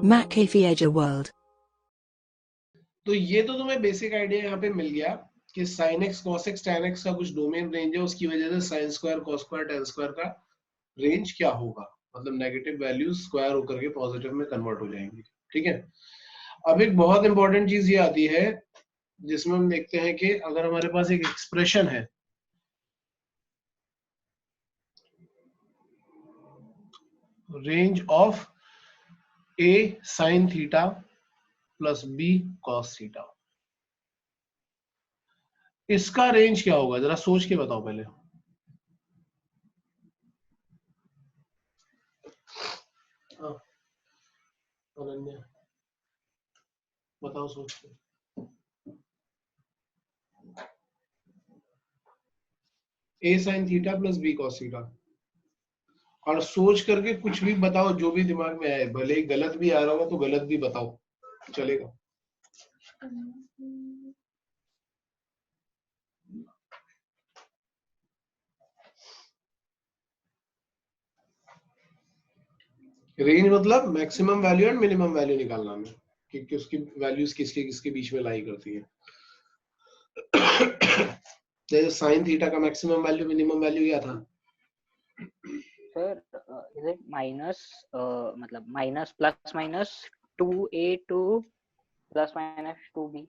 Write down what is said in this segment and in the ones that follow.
McAfee World. तो ये तो तुम्हें बेसिक आइडिया यहाँ पे मिल गया कि sin x cos x tan x का कुछ डोमेन रेंज है, उसकी वजह से sin square cos square tan square का रेंज क्या होगा, मतलब नेगेटिव वैल्यूज स्क्वायर होकर के पॉजिटिव में कन्वर्ट हो जाएंगी। ठीक है, अब एक बहुत इंपॉर्टेंट चीज ये आती है जिसमें हम देखते हैं कि अगर हमारे पास एक एक्सप्रेशन है, range of a sin theta plus b cos theta, इसका रेंज क्या होगा, जरा सोच के बताओ पहले। अनन्या बताओ सोच के। a sin theta plus b cos theta, और सोच करके कुछ भी बताओ जो भी दिमाग में आए, भले ही गलत भी आ रहा होगा तो गलत भी बताओ, चलेगा। रेंज मतलब maximum value and minimum value निकालना में कि उसकी वैल्यूज किसके किसके बीच में लाई करती है। जैसे साइन थीटा का मैक्सिमम वैल्यू मिनिमम वैल्यू क्या था? सर इज इट माइनस मतलब minus plus minus 2a to plus minus 2b,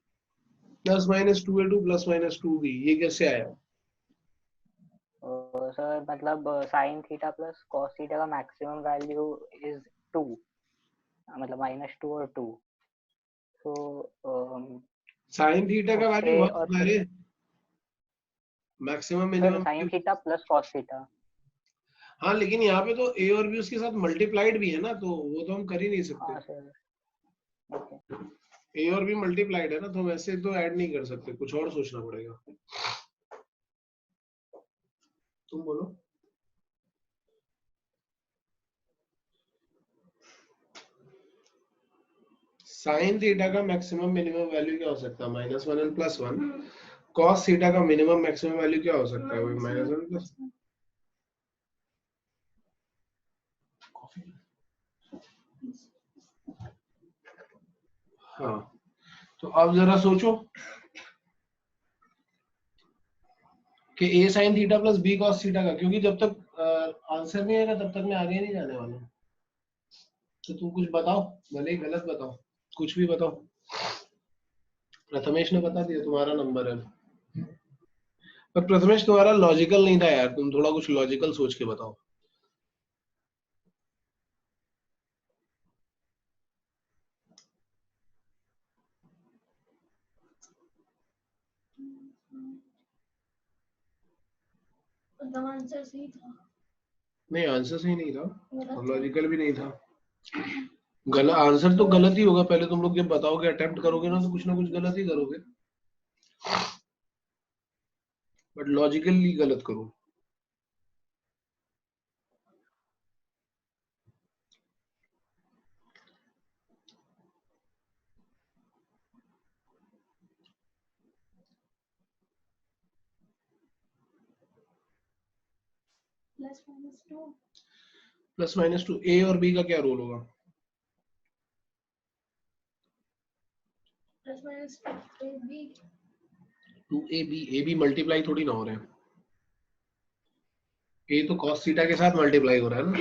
plus minus 2a2 plus minus 2b, ये कैसे आया? सर मतलब sign theta plus cos theta का मैक्सिमम वैल्यू इज 2, मतलब -2 और 2, तो साइन थीटा का वैल्यू उससे बहुत और होता है, maximum minimum sign theta plus cos theta. हाँ, लेकिन यहाँ पे तो a और b उसके साथ मल्टीप्लाइड भी है ना, तो वो तो हम कर ही नहीं सकते। हाँ सर, ओके। a और b मल्टीप्लाइड है ना, तो हम ऐसे तो ऐड नहीं कर सकते, कुछ और सोचना पड़ेगा। तुम बोलो। साइन थीटा का मैक्सिमम मिनिमम वैल्यू क्या हो सकता है? -1 एंड +1। कॉस थीटा का मिनिमम मैक्सिमम वैल्यू क्या हो सकता है? वही -1 + हाँ, तो अब जरा सोचो कि a sin theta plus b cos theta का, क्योंकि जब तक आंसर नहीं आएगा तब तक मैं आगे नहीं जाने वाला। तो तुम कुछ बताओ, भले ही गलत बताओ, कुछ भी बताओ। प्रथमेश ने बता दिया, तुम्हारा नंबर है। पर प्रथमेश तुम्हारा लॉजिकल नहीं था यार, तुम थोड़ा कुछ लॉजिकल सोच के बताओ। आंसर सही था। नहीं, आंसर सही नहीं था और लॉजिकल भी नहीं था। गलत आंसर तो गलत ही होगा, पहले तुम लोग जब बताओगे अटेम्प्ट करोगे ना कुछ गलत ही करोगे, बट लॉजिकली गलत करो। +-2 a और b का क्या रोल होगा? +-2ab मल्टीप्लाई थोड़ी ना हो रहे हैं, a तो cos थीटा के साथ मल्टीप्लाई हो रहा है ना,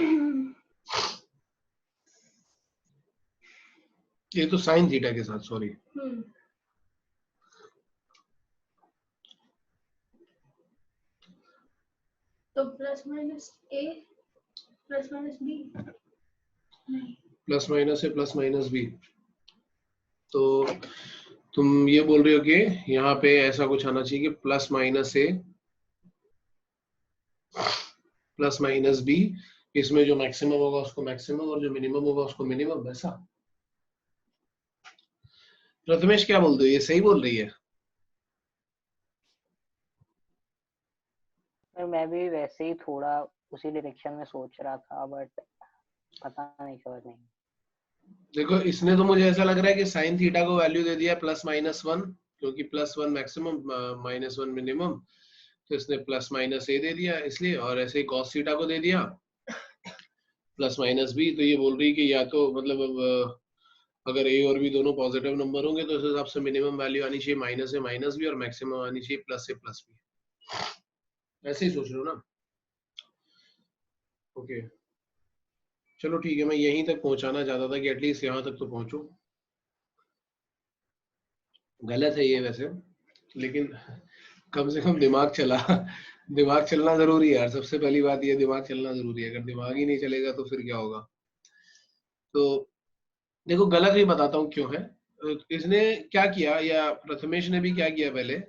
ये तो sin थीटा के साथ, सॉरी। तो plus minus a plus minus b, plus minus है प्लस माइनस b, तो तुम ये बोल रहे हो कि यहाँ पे ऐसा कुछ आना चाहिए कि plus minus a plus minus b, इसमें जो मैक्सिमम होगा उसको मैक्सिमम और जो मिनिमम होगा उसको मिनिमम, ऐसा? प्रथमेश क्या बोलते हो, ये सही बोल रही है? मैं भी वैसे ही थोड़ा उसी डायरेक्शन में सोच रहा था, बट पता नहीं, समझ नहीं। देखो, इसने तो मुझे ऐसा लग रहा है कि साइन थीटा को वैल्यू दे दिया +-1, क्योंकि +1 मैक्सिमम -1 मिनिमम, तो इसने +-a दे दिया इसलिए, और ऐसे ही cos थीटा को दे दिया प्लस माइनस बी, तो ये बोल रही है कि या तो मतलब अब अगर ए और बी दोनों पॉजिटिव नंबर होंगे तो इस हिसाब से मिनिमम वैल्यू आनी चाहिए माइनस से माइनस बी और मैक्सिमम आनी चाहिए प्लस से प्लस बी। ऐसे ही सोच रहे हो ना? ओके चलो ठीक है, मैं यहीं तक पहुंचाना चाहता था कि एटलीस्ट यहाँ तक तो पहुंचो। गलत है ये वैसे, लेकिन कम से कम दिमाग चला। दिमाग चलना जरूरी है यार, सबसे पहली बात ये दिमाग चलना जरूरी है। अगर दिमाग ही नहीं चलेगा तो फिर क्या होगा? तो देखो गलत भी बताता हूँ क्यों है। इसने क्या किया, या प्रथमेश ने भी क्या किया, पहले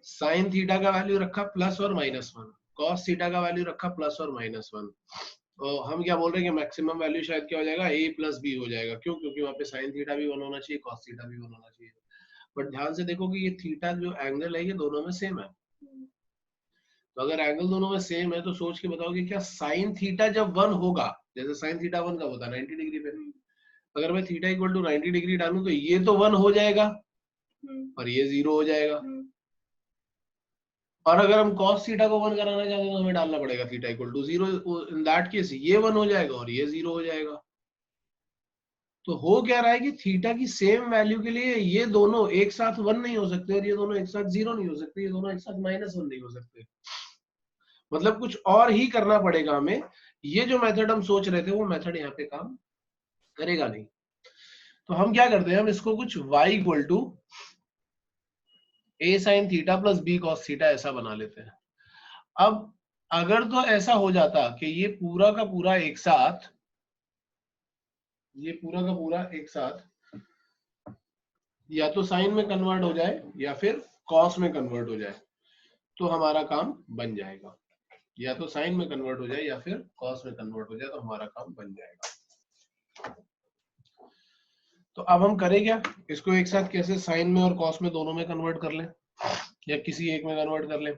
साइन थीटा का वैल्यू रखा प्लस और माइनस वन, कॉस थीटा का वैल्यू रखा प्लस और माइनस वन। और हम क्या बोल रहे हैं कि मैक्सिमम वैल्यू शायद क्या हो जाएगा, ए प्लस बी हो जाएगा। क्यों? क्योंकि वहां पे साइन थीटा भी वन होना चाहिए, कॉस थीटा भी वन होना चाहिए। बट ध्यान से देखो कि ये थीटा जो एंगल है ये दोनों में सेम है। तो अगर एंगल दोनों में सेम है तो सोच के बताओ कि क्या साइन थीटा जब वन होगा, जैसे साइन थीटा वन कब होता है 90 डिग्री पे, अगर मैं थीटा इक्वल टू 90 डिग्री डालूं तो ये तो वन हो जाएगा और ये जीरो हो जाएगा। और अगर हम cos थीटा को वन कराना चाहते हैं तो हमें डालना पड़ेगा theta equal to zero. In that case ये वन हो जाएगा और ये जीरो हो जाएगा। तो हो क्या रहा है कि थीटा की सेम वैल्यू के लिए ये दोनों एक साथ वन नहीं हो सकते और ये दोनों एक साथ जीरो नहीं हो सकते, ये दोनों एक साथ माइनस वन नहीं हो सकते। मतलब कुछ और ही करना पड़ेगा हमें। ये जो मेथड हम सोच रहे थे वो मेथड यहाँ पे काम करेगा नहीं। तो हम क्या करते हैं, हम इसको कुछ y equal to a sine theta plus b cos theta ऐसा बना लेते हैं। अब अगर तो ऐसा हो जाता कि ये पूरा का पूरा एक साथ, ये पूरा का पूरा एक साथ या तो साइन में कन्वर्ट हो जाए या फिर कॉस में कन्वर्ट हो जाए तो हमारा काम बन जाएगा। या तो साइन में कन्वर्ट हो जाए या फिर कॉस में कन्वर्ट हो जाए तो हमारा काम बन जाएगा। तो अब हम करें क्या, इसको एक साथ कैसे साइन में और कॉस में दोनों में कन्वर्ट कर लें या किसी एक में कन्वर्ट कर लें।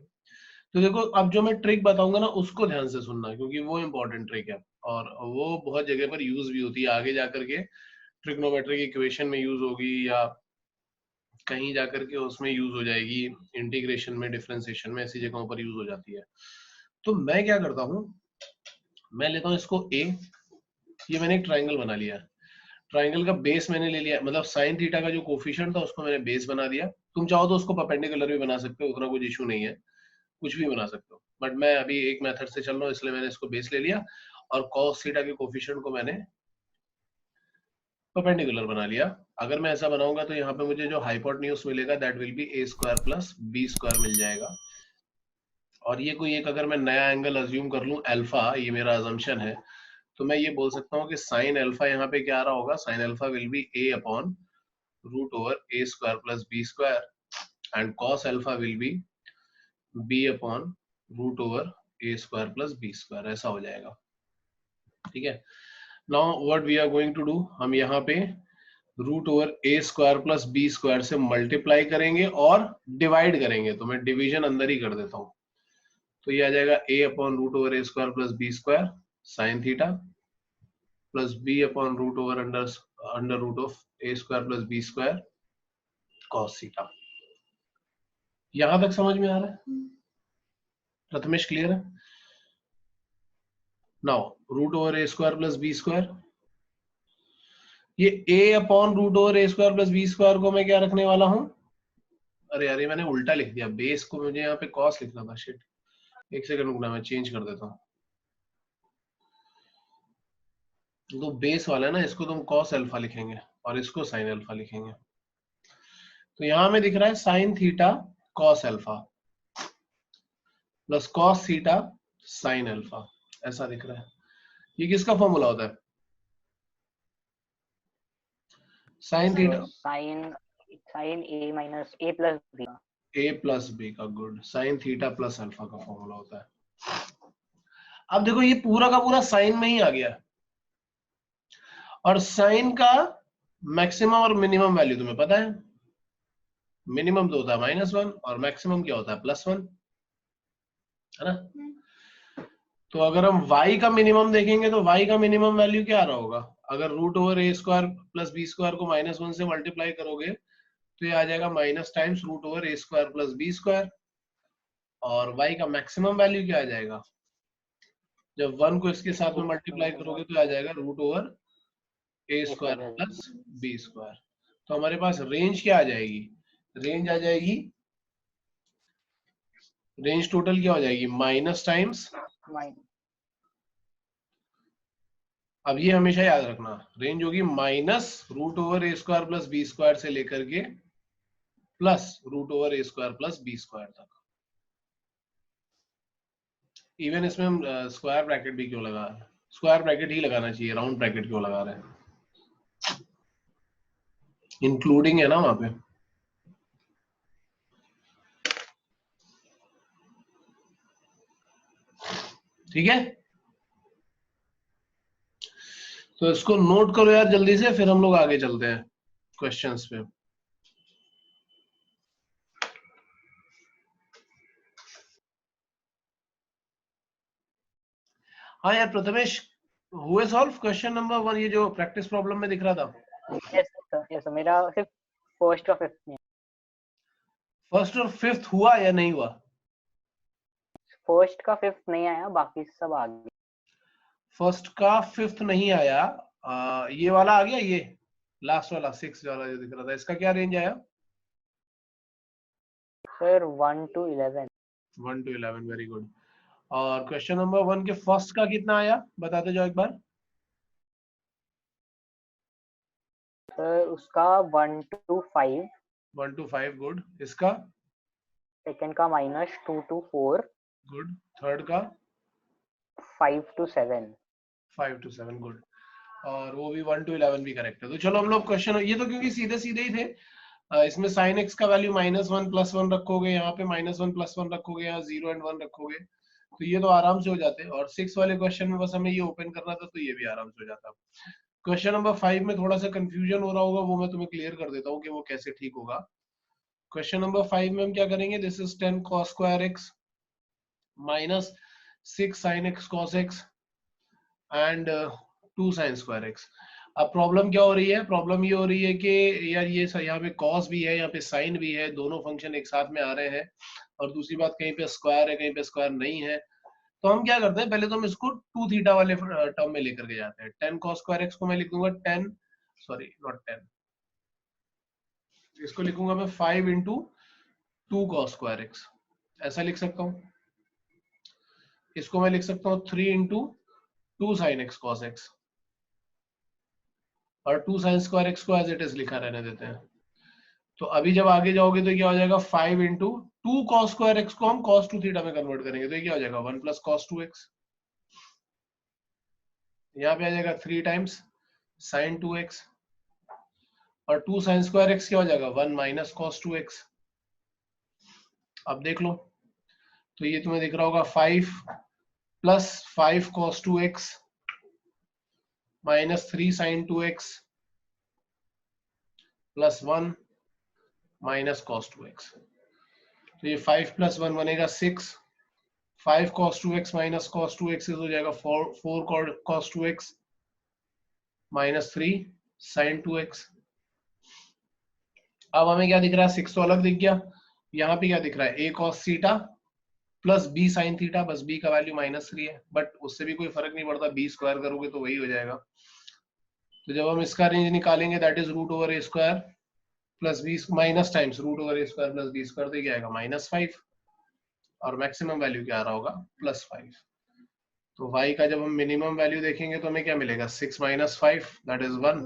तो देखो अब जो मैं ट्रिक बताऊंगा ना उसको ध्यान से सुनना, क्योंकि वो इंपॉर्टेंट ट्रिक है और वो बहुत जगह पर यूज भी होती है। आगे जाकर के ट्रिग्नोमेट्रिक इक्वेशन में यूज होगी या कहीं जाकर के उसमें यूज हो जाएगी, इंटीग्रेशन में, डिफरेंशिएशन में, ऐसी जगहों पर यूज हो जाती है। तो मैं क्या करता हूँ, मैं लेता हूँ इसको a, ये मैंने एक ट्राइंगल बना लिया। ट्राइंगल का बेस मैंने ले लिया, मतलब साइन थीटा का जो कोफिशिएंट था उसको मैंने बेस बना दिया। तुम चाहो तो उसको परपेंडिकुलर भी बना सकते हो, उतना कुछ इशू नहीं है, कुछ भी बना सकते हो। बट मैं अभी एक मेथड से चल रहा हूँ इसलिए मैंने इसको बेस ले लिया और cos थीटा के कोफिशिएंट को मैंने परपेंडिकुलर बना लिया। अगर मैं ऐसा बनाऊंगा तो यहाँ पे मुझे जो हाइपोटेन्यूज मिलेगा that will be a square plus b square मिल जाएगा। और ये कोई एक अगर मैं नया एंगल अज्यूम कर लूं अल्फा, ये मेरा अजम्पशन है, तो मैं ये बोल सकता हूँ कि साइन अल्फा यहाँ पे क्या आ रहा होगा, sine alpha will be a upon root over a square plus b square and cos alpha will be b upon root over a square plus b square, ऐसा हो जाएगा। ठीक है, now what we are going to do, हम यहाँ पे root over a square plus b square से multiply करेंगे और डिवाइड करेंगे। तो मैं डिवीजन अंदर ही कर देता हूँ, तो ये आ जाएगा a upon root over a square plus b square sine theta plus b upon root over under root of a square plus b square cos theta. यहां तक समझ में आ रहा है? प्रथमेश क्लियर है? Now root over a square plus b square, ये a upon root over a square plus b square को मैं क्या रखने वाला हूं, अरे यार ये मैंने उल्टा लिख दिया, बेस को मुझे यहाँ पे कॉस लिखना था, शिट। एक सेकंड रुकना, मैं चेंज कर देता हूँ। तो बेस वाला है ना, इसको तुम कॉस अल्फा लिखेंगे और इसको साइन अल्फा लिखेंगे। तो यहां में दिख रहा है sine theta cos alpha plus cos theta sine alpha, ऐसा दिख रहा है। ये किसका फॉर्मूला होता है? Sine theta sine sine a minus a plus b, a plus b का, good, sine theta plus alpha का फॉर्मूला होता है। अब देखो ये पूरा का पूरा साइन में ही आ गया और साइन का मैक्सिमम और मिनिमम वैल्यू तुम्हें पता है, मिनिमम तो होता है -1 और मैक्सिमम क्या होता है +1, है ना? तो अगर हम y का मिनिमम देखेंगे तो y का मिनिमम वैल्यू क्या आ रहा होगा, अगर root over a square plus b square को -1 से मल्टीप्लाई करोगे तो ये आ जाएगा minus times root over a square plus b square. और y का मैक्सिमम वैल्यू क्या आ जाएगा, जब 1 को इसके साथ में मल्टीप्लाई करोगे तो आ जाएगा रूट ओवर ए स्क्वायर प्लस बी स्क्वायर। तो हमारे पास रेंज क्या आ जाएगी, रेंज आ जाएगी, रेंज टोटल क्या हो जाएगी माइनस टाइम्स, अब ये हमेशा याद रखना, रेंज होगी माइनस रूट ओवर ए स्क्वायर प्लस बी स्क्वायर से लेकर के प्लस रूट ओवर ए स्क्वायर प्लस बी स्क्वायर तक। इवन इसमें हम स्क्वायर ब्रैकेट भी क्यों लगा रहे हैं, स्क्वायर ब्रैकेट ही लगाना चाहिए, राउंड ब्रैकेट क्यों लगा रहे हैं, इंक्लूडिंग है ना वहां पे। ठीक है, तो इसको नोट करो यार जल्दी से, फिर हम लोग आगे चलते हैं क्वेश्चंस पे। हाँ यार प्रथमेश, हुए सॉल्व क्वेश्चन नंबर 1, ये जो प्रैक्टिस प्रॉब्लम में दिख रहा था? यस सर, मेरा सिर्फ फर्स्ट और फिफ्थ में। फर्स्ट और फिफ्थ हुआ या नहीं हुआ? फर्स्ट का फिफ्थ नहीं आया, बाकी सब आ गए। फर्स्ट का फिफ्थ नहीं आया, ये वाला आ गया, ये लास्ट वाला 6 वाला जो दिख रहा था, इसका क्या रेंज आया? Sir 1 to 11। 1 to 11, very good. और क्वेश्चन नंबर 1 के फर्स्ट का कितना आया, बताते जाओ एक बार। सर उसका 1 to 5। 1 to 5, good. इसका सेकंड का -2 to 4। गुड। थर्ड का 5 to 7। 5 to 7, good. और वो भी 1 to 11 भी करेक्ट है। तो चलो हम लोग क्वेश्चन, ये तो क्योंकि सीधे सीधे ही थे, इसमें sin x का वैल्यू -1 + 1 रखोगे, यहाँ पे -1 + 1 रखोगे, यहाँ 0 और 1 रखोगे, तो ये तो आराम से हो जाते हैं। और 6 वाले क्वेश्चन में बस हमें ये ओपन करना था, तो ये भी आराम से हो जाता। क्वेश्चन नंबर 5 में थोड़ा सा कंफ्यूजन हो रहा होगा, वो मैं तुम्हें क्लियर कर देता हूँ कि वो कैसे ठीक होगा। क्वेश्चन नंबर 5 में हम क्या करेंगे, this is 10 cos square x -6 sin x cos x and 2 sin square x। अब प्रॉब्लम क्या हो रही है, प्रॉब्लम ये हो रही है कि यार ये यहाँ पे cos भी है, यहाँ पे sin भी है, दोनों फंक्शन एक साथ में आ रहे हैं, और दूसरी बात कहीं पे स्क्वायर है, कहीं पे स्क्वायर नहीं है। तो हम क्या करते हैं, पहले तो हम इसको 2 थीटा वाले टर्म में लेकर के जाते हैं। 10 cos square x को मैं लिख दूंगा 10, सॉरी नॉट 10, इसको लिखूंगा मैं 5 × 2 cos square x, ऐसा लिख सकता हूँ। इसको मैं लिख सकता हूँ 3 × 2 sin x cos x, और 2 sin square x को एज इट इज लिखा रहने देते हैं। तो अभी जब आगे जाओगे तो क्या हो जाएगा, 5 × 2 cos square x को हम cos 2 थीटा में कन्वर्ट करेंगे, तो ये क्या हो जाएगा 1 + cos 2x। यहाँ पे आ जाएगा 3 times sin 2x, और 2 sin square x क्या हो जाएगा 1 - cos 2x। अब देख लो, तो ये तुम्हें दिख रहा होगा 5 + 5 cos 2x -3 sin 2x + 1 - cos 2x। तो ये 5 + 1 बनेगा 6, 5 cos 2x - cos 2x हो जाएगा 4 cos 2x -3 sin 2x। अब हमें क्या दिख रहा है, 6 तो अलग दिख गया, यहाँ पे क्या दिख रहा है, a cos theta + b sin theta, बस b का वैल्यू -3 है, बट उससे भी कोई फर्क नहीं पड़ता, b स्क्वायर करोगे तो वही हो जाएगा। तो जब हम इसका रेंज निकालेंगे, that is root over a square plus b minus times root over a square plus b square, तो क्या आएगा -5, और मैक्सिमम वैल्यू क्या आ रहा होगा +5। तो y का जब हम मिनिमम वैल्यू देखेंगे तो हमें क्या मिलेगा, 6 - 5 दैट इज 1,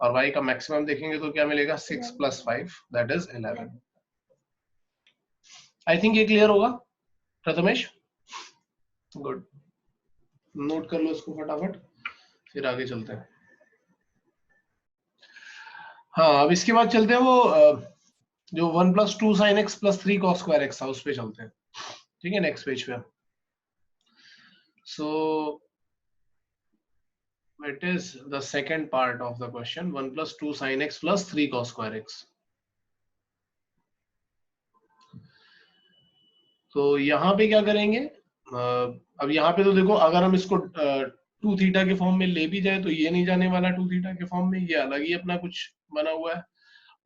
और y का मैक्सिमम देखेंगे तो क्या मिलेगा, 6 + 5 दैट इज 11। आई थिंक ये क्लियर होगा प्रथमेश? गुड, नोट कर लो इसको फटाफट, फिर आगे चलते हैं। हाँ, अब इसके बाद चलते हैं वो जो 1 + 2 sin x + 3 cos square x था, उस पे चलते हैं। ठीक है, नेक्स्ट पेज पे। So it is the second part of the question, 1 + 2 sin x + 3 cos square x। तो यहाँ पे क्या करेंगे, अब यहाँ पे तो देखो, अगर हम इसको 2 थीटा के फॉर्म में ले भी जाए तो ये नहीं जाने वाला 2 थीटा के फॉर्म में, ये अलग ही अपना कुछ बना हुआ है,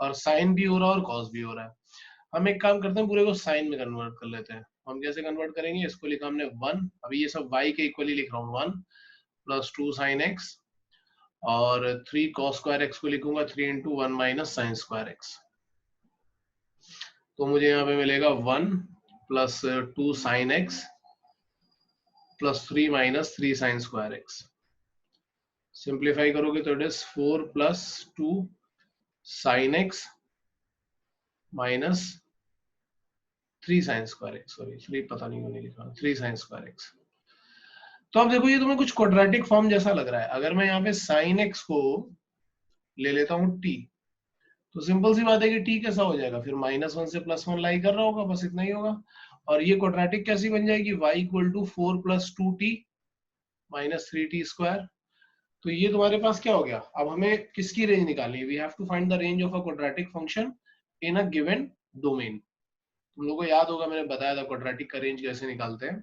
और साइन भी हो रहा है और कॉस भी हो रहा है। हम एक काम करते हैं, पूरे को साइन में कन्वर्ट कर लेते हैं, हम कैसे कन्वर्ट करेंगे, इसको लिखा हमने 1, अभी ये सब y के इक्वली लिख रहा हूँ, 1 प्लस 2 साइन x और 3 cos स्क्वायर x को लिखूंगा 3 into 1 minus sine square x। तो मुझे यहाँ पे मिलेगा 1 plus 2 sine x plus 3 minus 3 sine square x। Simplify करोगे तो it is 4 plus 2 sine x minus 3 sine square x, sorry 3 पता नहीं क्यों नहीं लिखा, 3 साइन स्क्वायर x। तो अब देखो ये तुम्हें कुछ क्वाड्रेटिक फॉर्म जैसा लग रहा है। अगर मैं यहाँ पे साइन x को ले लेता हूँ t, तो सिंपल सी बात है कि t कैसा हो जाएगा, फिर -1 से +1 लाई कर रहा होगा, बस इतना ही होगा। और ये क्वाड्रेटिक कैसी बन जाएगी, y equal to 4 plus 2t minus 3t square. तो ये तुम्हारे पास क्या हो गया, अब हमें किसकी रेंज निकालनी है, we have to find the range of a quadratic function in a given domain. तुम लोगों को याद होगा मैंने बताया था क्वाड्रेटिक का रेंज कैसे निकालते हैं।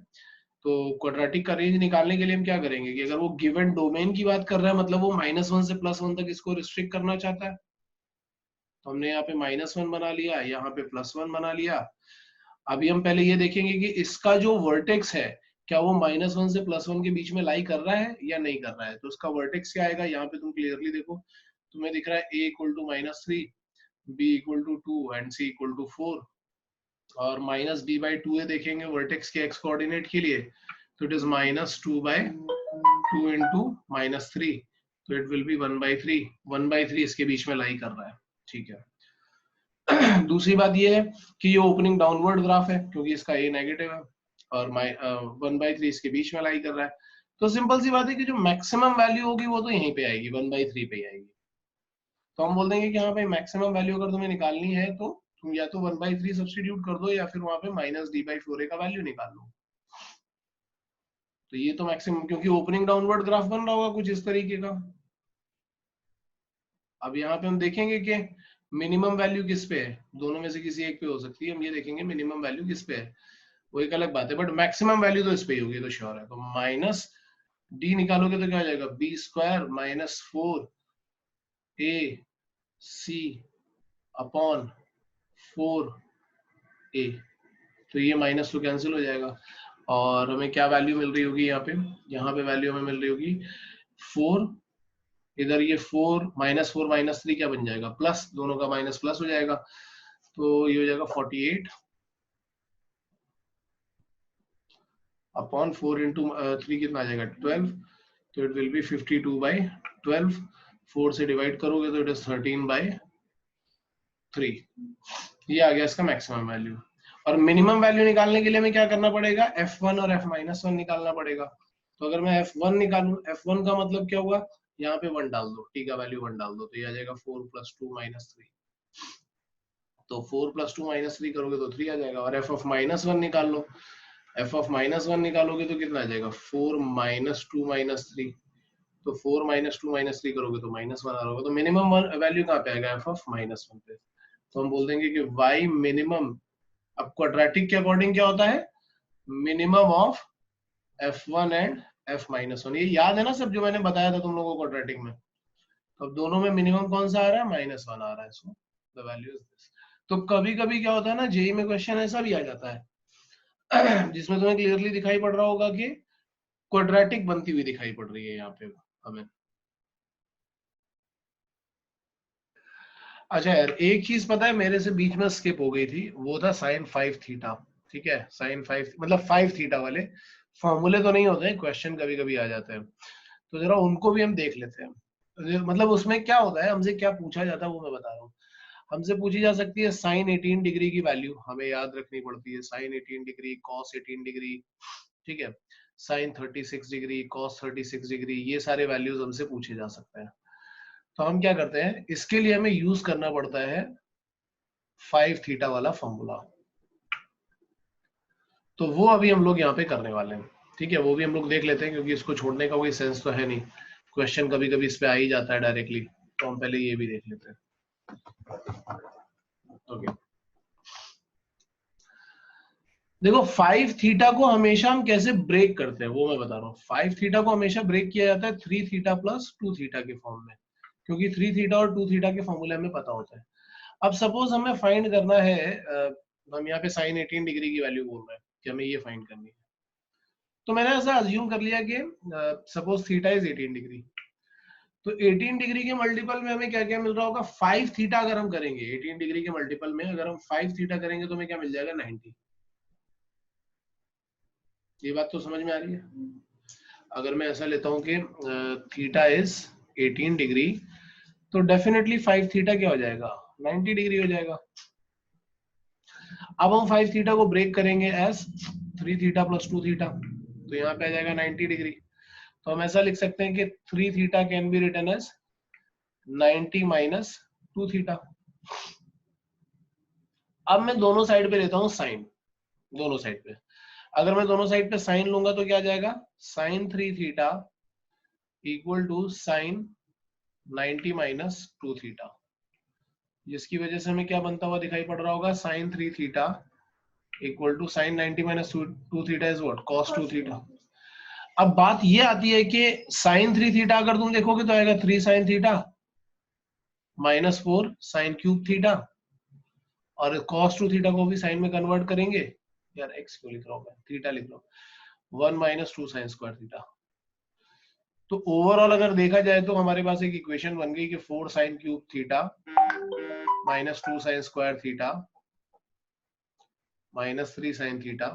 तो क्वाड्रेटिक का रेंज निकालने के लिए हम क्या करेंगे कि अगर वो गिवन डोमेन की बात कर रहा है, मतलब वो -1 से +1 तक इसको रिस्ट्रिक्ट करना चाहता है, तो हमने यहाँ पे -1 बना लिया, यहाँ पे +1 बना लिया। अभी हम पहले ये देखेंगे कि इसका जो वर्टेक्स है क्या वो -1 से +1 के बीच में लाई कर रहा है या नहीं कर रहा है। तो उसका वर्टेक्स क्या आएगा, यहाँ पे तुम क्लियरली देखो, तुम्हें दिख रहा है a equal to -3, b equal to 2 and c equal to 4। और -b/2 देखेंगे वर्टेक्स के x कोऑर्डिनेट के लिए, तो इट इज -2/2 इंटू -3, तो इट विल बी 1/3। 1/3 इसके बीच में लाई कर रहा है, ठीक है। दूसरी बात ये है कि ये ओपनिंग डाउनवर्ड ग्राफ है क्योंकि इसका a नेगेटिव है और 1/3 इसके बीच में लाई कर रहा है। तो सिंपल सी बात है कि जो मैक्सिमम वैल्यू होगी वो तो यहीं पे आएगी, 1/3 पे ही आएगी। तो हम बोल देंगे कि हाँ भाई मैक्सिमम वैल्यू अगर तुम्हें निकालनी है तो तुम या तो 1/3 सब्स्टिट्यूट कर दो या फिर वहां पे -d/4a का वैल्यू निकाल लो। तो ये तो मैक्सिमम, क्योंकि ओपनिंग डाउनवर्ड ग्राफ बन रहा होगा कुछ इस तरीके का। अब यहाँ पे हम देखेंगे कि मिनिमम वैल्यू किस पे है, दोनों में से किसी एक पे हो सकती है, हम ये देखेंगे मिनिमम वैल्यू किस पे है, वो एक अलग बात है, बट मैक्सिमम वैल्यू तो इस पे ही होगी, तो श्योर है। तो -d निकालोगे तो क्या हो जाएगा, b² - 4ac अपॉन 4a। तो ये माइनस तो कैंसिल हो जाएगा और हमें क्या वैल्यू मिल रही होगी यहाँ पे वैल्यू हमें मिल रही होगी 4, इधर ये 4 - 3 क्या बन जाएगा, प्लस, दोनों का माइनस प्लस हो जाएगा, तो ये हो जाएगा 48 अपॉन 4 इंटू 3 कितना आ जाएगा 12, तो इट विल बी 52/12। 4 से डिवाइड करोगे तो इट इज 13/3। ये आ गया इसका मैक्सिमम वैल्यू। और मिनिमम वैल्यू निकालने के लिए हमें क्या करना पड़ेगा, f1 और f-1 निकालना पड़ेगा। तो अगर मैं f1 निकालूं, f1 का मतलब क्या हुआ, यहाँ पे 1 डाल दो, t का वैल्यू 1 डाल दो, तो ये आ जाएगा 4 + 2 - 3। तो 4 + 2 - 3 करोगे तो 3 आ जाएगा। और f(-1) निकाल लो, f(-1) निकालोगे तो कितना आ जाएगा 4 - 2 - 3, तो 4 - 2 - 3 करोगे तो -1 आ रहा होगा। तो मिनिमम वैल्यू कहाँ पे आएगा, f(-1) पे। तो हम बोल देंगे कि y मिनिमम, अब क्वाड्रेटिक के अकॉर्डिंग क्या होता है, minimum of f1 and f-1। ये याद है ना सब जो मैंने बताया था तुम लोगों को क्वाड्रेटिक में। तो अब दोनों में मिनिमम कौन सा आ रहा है, -1 आ रहा है, so the value is this. तो कभी कभी क्या होता है ना, जेईई में क्वेश्चन ऐसा भी आ जाता है जिसमें तुम्हें क्लियरली दिखाई पड़ रहा होगा कि क्वाड्रेटिक बनती हुई दिखाई पड़ रही है यहाँ पे हमें। अच्छा यार, एक चीज पता है मेरे से बीच में स्किप हो गई थी, वो था sin 5 थीटा। ठीक है, sin 5 मतलब 5 थीटा वाले फॉर्मूले तो नहीं होते हैं, क्वेश्चन कभी कभी आ जाते हैं, तो जरा उनको भी हम देख लेते हैं। मतलब उसमें क्या होता है, हमसे क्या पूछा जाता है वो मैं बता रहा हूँ। हमसे पूछी जा सकती है sin 18 डिग्री की वैल्यू, हमें याद रखनी पड़ती है sin 18 डिग्री, cos 18 डिग्री, ठीक है, sin 36 डिग्री, cos 36 डिग्री, ये सारे वैल्यूज हमसे पूछे जा सकते हैं। तो हम क्या करते हैं, इसके लिए हमें यूज करना पड़ता है 5 थीटा वाला फॉर्मूला। तो वो अभी हम लोग यहाँ पे करने वाले हैं, ठीक है, वो भी हम लोग देख लेते हैं क्योंकि इसको छोड़ने का कोई सेंस तो है नहीं, क्वेश्चन कभी कभी इस पे आ ही जाता है डायरेक्टली, तो हम पहले ये भी देख लेते हैं। ओके, देखो 5 थीटा को हमेशा हम कैसे ब्रेक करते हैं वो मैं बता रहा हूँ। 5 थीटा को हमेशा ब्रेक किया जाता है 3 थीटा प्लस 2 थीटा के फॉर्म में, क्योंकि 3 थीटा और 2 थीटा के फॉर्मूले हमें पता होता है। अब सपोज हमें फाइंड करना है, हम यहाँ पे sin 18 डिग्री की वैल्यू बोल रहे हैं, कि हमें ये फाइंड करनी है। तो मैंने ऐसा अज्यूम कर लिया कि सपोज थीटा इज 18 डिग्री, तो 18 डिग्री के मल्टीपल में हमें क्या क्या मिल रहा होगा, 5 थीटा अगर हम करेंगे 18 डिग्री के मल्टीपल में अगर हम 5 थीटा करेंगे तो हमें क्या मिल जाएगा 90। ये बात तो समझ में आ रही है। अगर मैं ऐसा लेता हूं कि थीटा इज 18 डिग्री तो डेफिनेटली 5 थीटा क्या हो जाएगा 90 डिग्री हो जाएगा। अब हम 5 थीटा को ब्रेक करेंगे एज 3 थीटा प्लस 2 थीटा, तो यहाँ पे आ जाएगा 90 डिग्री। तो हम ऐसा लिख सकते हैं कि 3 theta can be written as 90 minus 2 theta. अब मैं दोनों साइड पे लेता हूं साइन, दोनों साइड पे अगर मैं दोनों साइड पे साइन लूंगा तो क्या आ जाएगा, sine 3 theta equal to sine 90 minus 2 theta, जिसकी वजह से हमें क्या बनता हुआ दिखाई पड़ रहा होगा, sine 3 theta equal to sine 90 minus 2 theta is what, cos 2 theta. अब बात ये आती है कि साइन 3 थीटा अगर तुम देखोगे तो आएगा 3 sine theta minus 4 sine cube theta, और कॉस 2 थीटा को भी साइन में कन्वर्ट करेंगे, यार एक्स क्यों लिख रहा हूं मैं, थीटा लिख रहा हूं, 1 माइनस 2 साइन स्क्वायर थीटा। तो ओवरऑल अगर देखा जाए तो हमारे पास एक इक्वेशन बन गई कि 4 sine cube theta minus 2 sine square theta minus 3 sine theta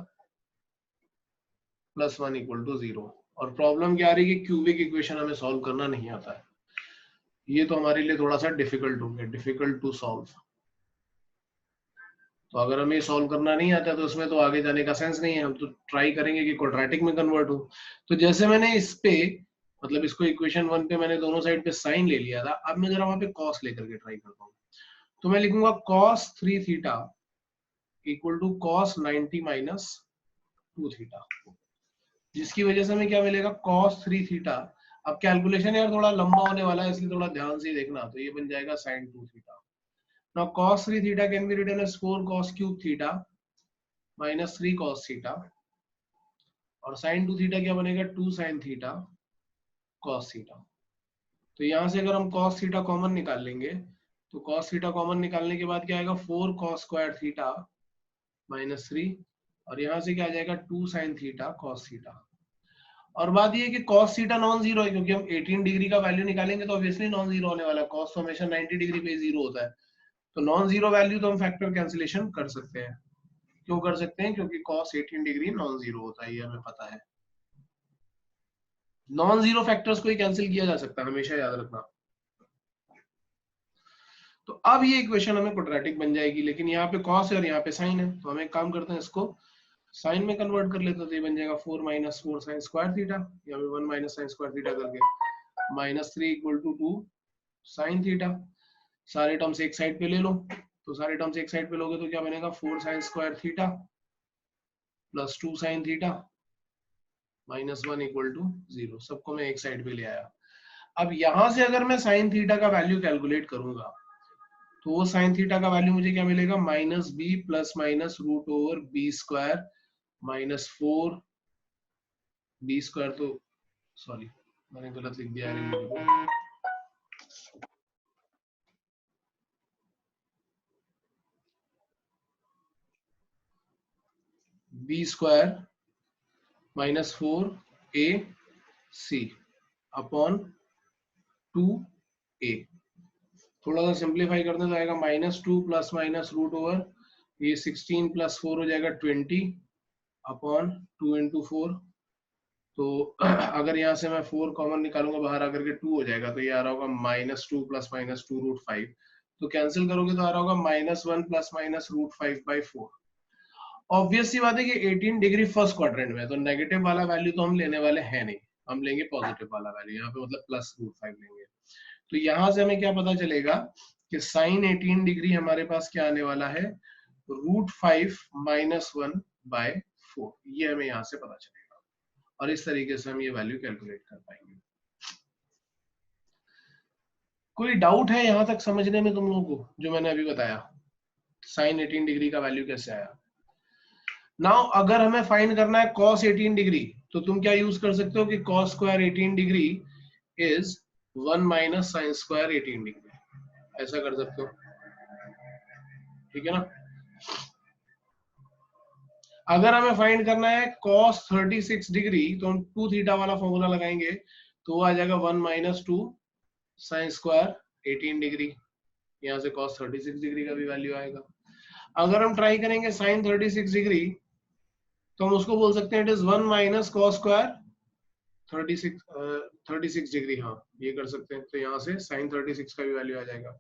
plus 1 equal to 0। और प्रॉब्लम क्या आ रही है कि क्यूबिक इक्वेशन हमें सॉल्व करना नहीं आता है, ये तो हमारे लिए थोड़ा सा डिफिकल्ट हो गया, डिफिकल्ट टू सॉल्व। तो अगर हमें सॉल्व करना नहीं आता तो उसमें तो आगे जाने का सेंस नहीं है, हम तो ट्राई करेंगे कि क्वाड्रेटिक में कन्वर्ट हो। तो जैसे मैंने इस पे मतलब इसको इक्वेशन 1 पे मैंने दोनों साइड पे साइन ले लिया था, अब मैं जरा वहां पे कॉस लेकर के ट्राई करता हूँ। तो मैं लिखूंगा cos 3 theta equal to cos 90 minus 2 theta, जिसकी वजह से हमें क्या मिलेगा, कॉस 3 थीटा। अब कैलकुलेशन यार थोड़ा लंबा होने वाला है इसलिए थोड़ा ध्यान से देखना, तो ये बन जाएगा sine 2 theta. Now cos 3 theta can be written as 4 cos cube theta minus 3 cos theta, और sin 2 theta क्या बनेगा, 2 sin theta cos theta। तो यहां से अगर हम cos theta कॉमन निकाल लेंगे तो cos theta कॉमन निकालने के बाद क्या आएगा, 4 cos square theta minus 3, और यहां से क्या आ जाएगा 2 sin theta cos theta। और बात ये है कि cos theta नॉन जीरो है, क्योंकि हम 18 डिग्री का वैल्यू निकालेंगे तो ऑब्वियसली नॉन जीरो होने वाला है, cos तो हमेशा 90 डिग्री पे जीरो होता है। तो नॉन जीरो वैल्यू तो हम फैक्टर कैंसिलेशन कर सकते हैं। क्यों कर सकते हैं, क्योंकि cos 18 डिग्री नॉन जीरो होता है, ये हमें पता है। नॉन जीरो फैक्टर्स को ही कैंसिल किया जा सकता है, हमेशा याद रखना। तो अब ये इक्वेशन हमें क्वाड्रेटिक बन जाएगी, लेकिन यहाँ पे cos है और यहाँ पे साइन है, तो हमें एक काम करते हैं, इसको साइन में कन्वर्ट कर लेते हैं। तो ये बन जाएगा 4 माइनस 4 साइन स्क्वायर थीटा, यहाँ पे 1 माइनस साइन स्क्वायर थीटा करके minus 3 equal to 2 sine theta. सारे टर्म्स एक साइड पे ले लो, तो सारे टर्म्स एक साइड पे लोगे तो क्या बनेगा, 4 sine square theta plus 2 sine theta minus 1 equal to 0। सबको मैं एक साइड पे ले आया। अब यहां से अगर मैं साइन थीटा का वैल्यू कैलकुलेट करूंगा तो वो साइन थीटा का वैल्यू मुझे क्या मिलेगा, minus B plus minus root over B square minus 4 B square, तो सॉरी मैंने गलत लिख दिया है, B square minus 4 A C upon 2a। थोड़ा सा सिंप्लीफाई करने तो आएगा minus 2 plus minus root over ये 16 प्लस 4 हो जाएगा 20 अपॉन 2 इंटू 4। तो अगर यहाँ से मैं 4 कॉमन निकालूंगा बाहर आकर के 2 हो जाएगा, तो ये आ रहा होगा माइनस 2 प्लस माइनस 2 रूट 5। तो कैंसिल करोगे तो आ रहा होगा minus 1 plus minus root 5 by 4। Obvious सी बात है कि 18 डिग्री फर्स्ट क्वाड्रेंट में, तो नेगेटिव वाला वैल्यू तो हम लेने वाले हैं नहीं, हम लेंगे पॉजिटिव वाला वैल्यू, यहाँ पे मतलब प्लस रूट 5 लेंगे। तो यहां से हमें क्या पता चलेगा कि साइन 18 डिग्री हमारे पास क्या आने वाला है, रूट 5 माइनस 1 बाय 4, ये हमें यहां से पता चलेगा, और इस तरीके से हम ये वैल्यू कैलकुलेट कर पाएंगे। कोई डाउट है यहां तक समझने में तुम लोगों को, जो मैंने अभी बताया साइन 18 डिग्री का वैल्यू कैसे आया। नाउ अगर हमें फाइंड करना है cos 18 डिग्री, तो तुम क्या यूज कर सकते हो कि cos square 18 degree is 1 minus sine square 18 degree, ऐसा कर सकते हो, ठीक है ना। अगर हमें फाइंड करना है cos 36 डिग्री तो हम 2 थीटा वाला फॉर्मूला लगाएंगे, तो वो आ जाएगा 1 माइनस 2 साइन स्क्वायर 18 डिग्री, यहाँ से cos 36 डिग्री का भी वैल्यू आएगा। अगर हम ट्राई करेंगे साइन 36 डिग्री तो हम उसको बोल सकते हैं it is 1 minus cos square 36 degree, हाँ ये कर सकते हैं। तो यहाँ से साइन 36 का भी वैल्यू आ जाएगा।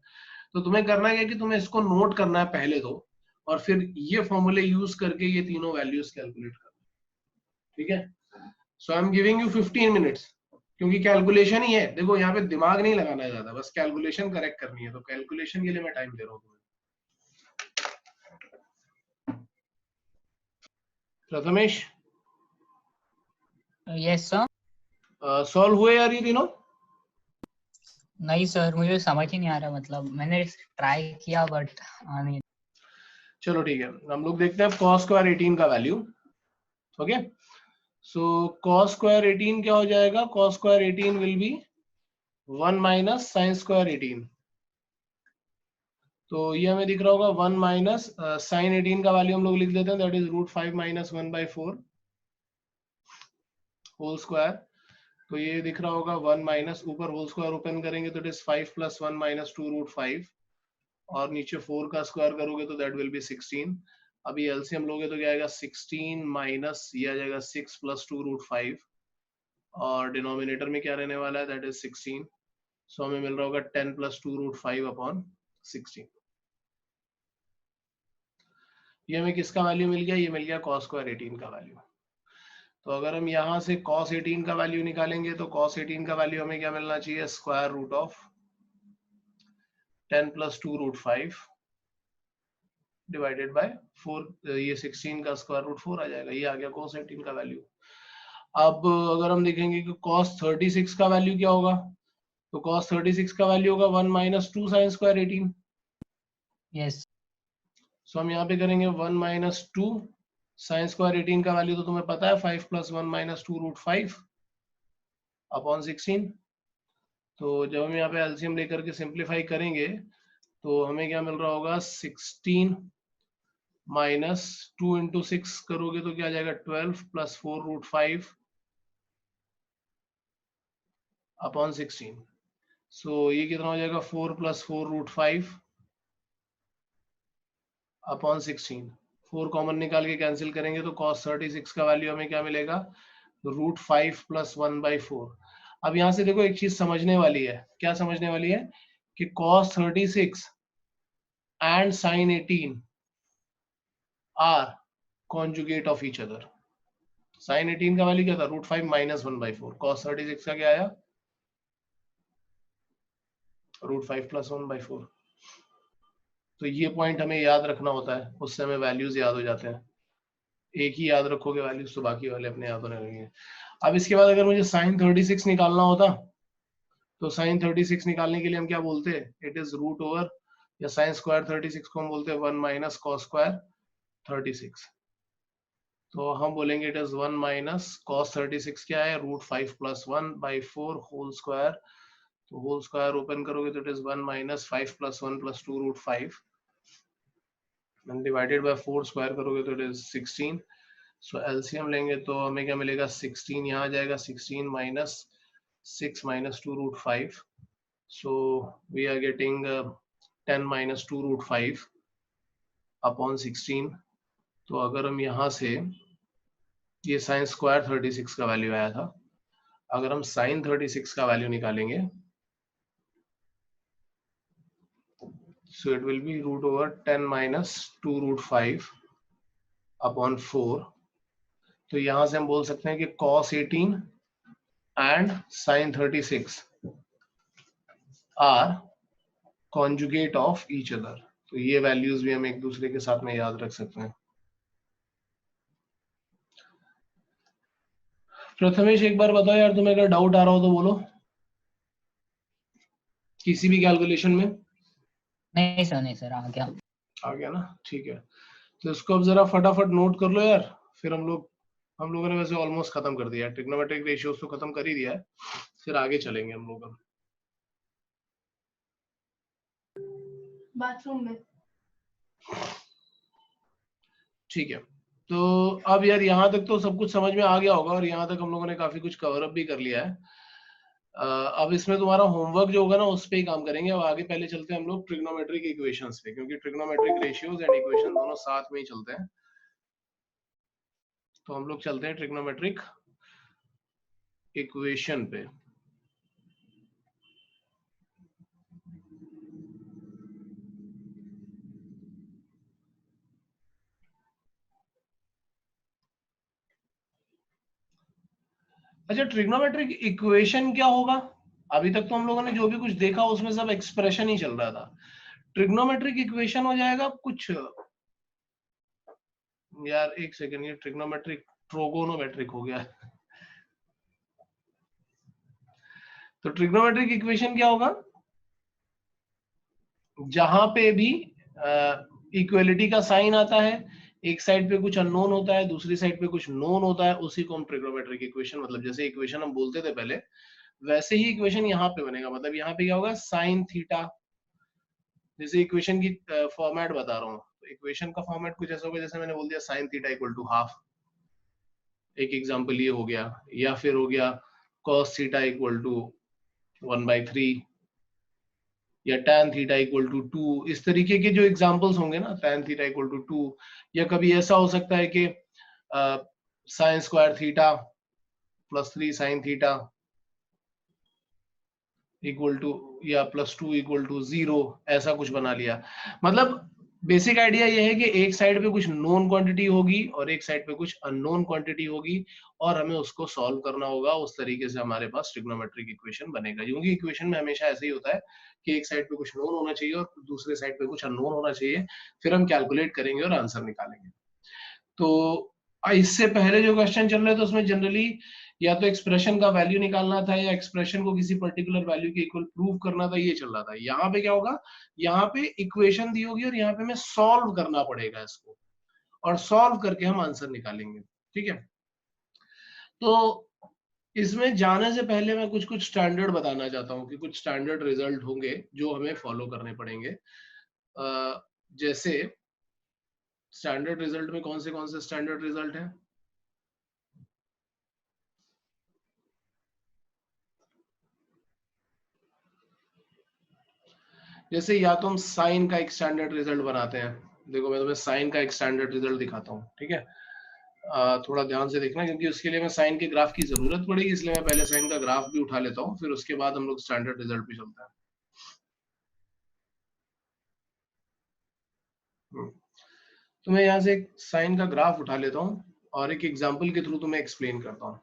तो तुम्हें करना है कि तुम्हें इसको नोट करना है पहले तो, और फिर ये फॉर्मूले यूज करके ये तीनों वैल्यूज कैलकुलेट करना, ठीक है। So I am giving you 15 minutes, क्योंकि कैलकुलेशन ही है, देखो यहाँ पे दिमाग नहीं लगाना है ज्यादा, बस कैलकुलेशन करेक्ट करनी है, तो कैलकुलेशन के लिए मैं टाइम दे रहा हूँ तुम्हें। Prathamesh, yes sir. सॉल्व हुए यार ये तीनों? नहीं सर, मुझे समझ ही नहीं आ रहा, मतलब मैंने ट्राई किया बट नहीं। चलो ठीक है, हम लोग देखते हैं cos स्क्वायर 18 का वैल्यू। ओके, सो cos स्क्वायर 18 क्या हो जाएगा? cos square 18 will be 1 minus sine square 18। तो ये हमें दिख रहा होगा 1 माइनस साइन 18 का वैल्यू हम लोग लिख देते हैं, that is √5 minus 1/4 whole square. तो ये दिख रहा होगा 1 माइनस, ऊपर होल स्क्वायर ओपन करेंगे तो इट इज 5 प्लस 1 माइनस 2√5, और नीचे 4 का स्क्वायर करोगे तो दैट विल बी 16। अभी एलसीएम लोगे तो क्या आएगा? 16 माइनस ये आ जाएगा 6 प्लस 2√5, और डिनोमिनेटर में क्या रहने वाला है? That is 16। सो हमें मिल रहा होगा 10 प्लस 2√5 अपॉन 16। ये हमें किसका वैल्यू मिल गया? ये मिल गया cos स्क्वायर 18 का वैल्यू। तो अगर हम यहाँ से cos 18 का वैल्यू निकालेंगे तो cos 18 का वैल्यू हमें क्या मिलना चाहिए? स्क्वायर रूट ऑफ 10 प्लस 2√5 डिवाइडेड बाय 4, ये 16 का स्क्वायर रूट 4 आ जाएगा, ये आ गया cos 18 का वैल्यू। अब अगर हम देखेंगे कि cos 36 का वैल्यू क्या होगा, तो cos 36 का वैल्यू होगा 1 माइनस 2 साइन स्क्वायर 18। यस। सो हम यहाँ पे करेंगे 1 माइनस 2 साइन स्क्वायर 18 का वैल्यू तो तुम्हें पता है 5 प्लस 1 माइनस 2√5 अपॉन 16। तो जब हम यहाँ पे एलसीएम लेकर के सिंप्लीफाई करेंगे तो हमें क्या मिल रहा होगा? 16 माइनस 2 इंटू 6 करोगे तो क्या आ जाएगा? 12 प्लस 4√5 अपॉन 16। सो ये कितना हो जाएगा? 4 प्लस 4√5 अपॉन 16। 4 कॉमन निकाल के कैंसिल करेंगे तो cos 36 का वैल्यू हमें क्या मिलेगा? √5 प्लस 1/4। अब यहाँ से देखो एक चीज समझने वाली है। क्या समझने वाली है? कि cos 36 and sin 18 are conjugate of each other. sin 18 का वैल्यू क्या था? √5 माइनस 1/4। cos 36 का क्या आया? √5 प्लस 1/4। तो ये पॉइंट हमें याद रखना होता है, उससे हमें वैल्यूज याद हो जाते हैं। एक ही याद रखोगे वैल्यूज तो बाकी वाले अपने याद होने लगेंगे। अब इसके बाद अगर मुझे sin 36 निकालना होता तो sin 36 निकालने के लिए हम क्या बोलते हैं? इट इज रूट ओवर, या sin स्क्वायर 36 को हम बोलते हैं 1 माइनस cos स्क्वायर 36। तो हम बोलेंगे इट इज 1 माइनस cos 36 क्या है? √5 प्लस 1/4 होल स्क्वायर। तो होल स्क्वायर ओपन करोगे तो it is 1 minus 5 plus 1 plus 2√5 divided by 4 square करोगे तो इट इज 16। सो एलसीएम लेंगे तो हमें क्या मिलेगा? 16 यहाँ आ जाएगा, 16 minus 6 minus 2√5, so we are getting 10 minus 2√5 upon 16। तो अगर हम यहाँ से, ये साइन स्क्वायर 36 का वैल्यू आया था, अगर हम साइन 36 का वैल्यू निकालेंगे so it will be root over 10 minus 2√5 upon 4। तो यहां से हम बोल सकते हैं कि cos 18 and sin 36 are conjugate of each other. तो ये वैल्यूज भी हम एक दूसरे के साथ में याद रख सकते हैं। प्रथमेश एक बार बताओ यार, तुम्हें अगर डाउट आ रहा हो तो बोलो, किसी भी कैलकुलेशन में। नहीं सर, नहीं सर, आ गया। आ गया ना? ठीक है, तो इसको अब जरा फटाफट नोट कर लो यार। फिर हम लोगों ने वैसे ऑलमोस्ट खत्म कर दिया है, ट्रिग्नोमेट्रिक रेशियोज तो खत्म कर ही दिया है, फिर आगे चलेंगे हम लोग। बाथरूम में। ठीक है, तो अब यार यहाँ तक तो सब कुछ समझ में आ गया होगा और यहाँ तक हम लोगों ने काफी कुछ कवर अप भी कर लिया है। अब इसमें तुम्हारा होमवर्क जो होगा ना उस पे ही काम करेंगे। अब आगे पहले चलते हैं हम लोग ट्रिग्नोमेट्रिक इक्वेशंस पे, क्योंकि ट्रिग्नोमेट्रिक रेशियोज एंड इक्वेशन दोनों साथ में ही चलते हैं। तो हम लोग चलते हैं ट्रिग्नोमेट्रिक इक्वेशन पे। अच्छा, ट्रिग्नोमेट्रिक इक्वेशन क्या होगा? अभी तक तो हम लोगों ने जो भी कुछ देखा उसमें सब एक्सप्रेशन ही चल रहा था। ट्रिग्नोमेट्रिक इक्वेशन हो जाएगा कुछ, यार एक सेकेंड, ये ट्रिग्नोमेट्रिक ट्रोगोनोमेट्रिक हो गया। तो ट्रिग्नोमेट्रिक इक्वेशन क्या होगा? जहां पे भी इक्वलिटी का साइन आता है, एक साइड पे कुछ अननोन होता है, दूसरी साइड पे कुछ नोन होता है, उसी को हम ट्रिग्नोमेट्रिक इक्वेशन, मतलब जैसे इक्वेशन हम बोलते थे पहले वैसे ही इक्वेशन यहाँ पे बनेगा। मतलब यहाँ पे क्या होगा, साइन थीटा, जैसे इक्वेशन की फॉर्मेट बता रहा हूँ, तो इक्वेशन का फॉर्मेट कुछ ऐसा होगा जैसे मैंने बोल दिया sine theta equal to half, एक एग्जांपल ये हो गया, या फिर हो गया cos थीटा इक्वल टू 1/3, या tan थीटा इक्वल टू 2। इस तरीके के जो एग्जांपल्स होंगे ना, tan थीटा इक्वल टू 2, या कभी ऐसा हो सकता है कि sin square theta plus 3 sin theta equal to या प्लस 2 इक्वल टू 0, ऐसा कुछ बना लिया। मतलब बेसिक आइडिया ये है कि एक साइड पे कुछ नोन क्वांटिटी होगी और एक साइड पे कुछ अननोन क्वांटिटी होगी, और हमें उसको सॉल्व करना होगा। उस तरीके से हमारे पास ट्रिग्नोमेट्रिक इक्वेशन बनेगा, क्योंकि इक्वेशन में हमेशा ऐसे ही होता है कि एक साइड पे कुछ नोन होना चाहिए और दूसरे साइड पे कुछ अननोन होना चाहिए, फिर हम कैलकुलेट करेंगे और आंसर निकालेंगे। तो इससे पहले जो क्वेश्चन चल रहे थे उसमें जनरली या तो एक्सप्रेशन का वैल्यू निकालना था या एक्सप्रेशन को किसी पर्टिकुलर वैल्यू के इक्वल प्रूव करना था, ये चल रहा था। यहाँ पे क्या होगा, यहाँ पे इक्वेशन दी होगी और यहाँ पे हमें सॉल्व करना पड़ेगा इसको, और सॉल्व करके हम आंसर निकालेंगे। ठीक है, तो इसमें जाने से पहले मैं कुछ कुछ स्टैंडर्ड बताना चाहता हूँ कि कुछ स्टैंडर्ड रिजल्ट होंगे जो हमें फॉलो करने पड़ेंगे। जैसे स्टैंडर्ड रिजल्ट में कौन से स्टैंडर्ड रिजल्ट हैं? जैसे या तो हम साइन का एक स्टैंडर्ड रिजल्ट बनाते हैं। देखो मैं तुम्हें साइन का एक स्टैंडर्ड रिजल्ट दिखाता हूँ, ठीक है? थोड़ा ध्यान से देखना, क्योंकि उसके लिए मैं साइन के ग्राफ की जरूरत पड़ेगी, इसलिए मैं पहले साइन का ग्राफ भी उठा लेता हूँ, फिर उसके बाद हम लोग स्टैंडर्ड रिजल्ट पे चलते हैं। तो मैं यहाँ से एक साइन का ग्राफ उठा लेता हूँ और एक एग्जाम्पल के थ्रू तुम्हें एक्सप्लेन करता हूँ।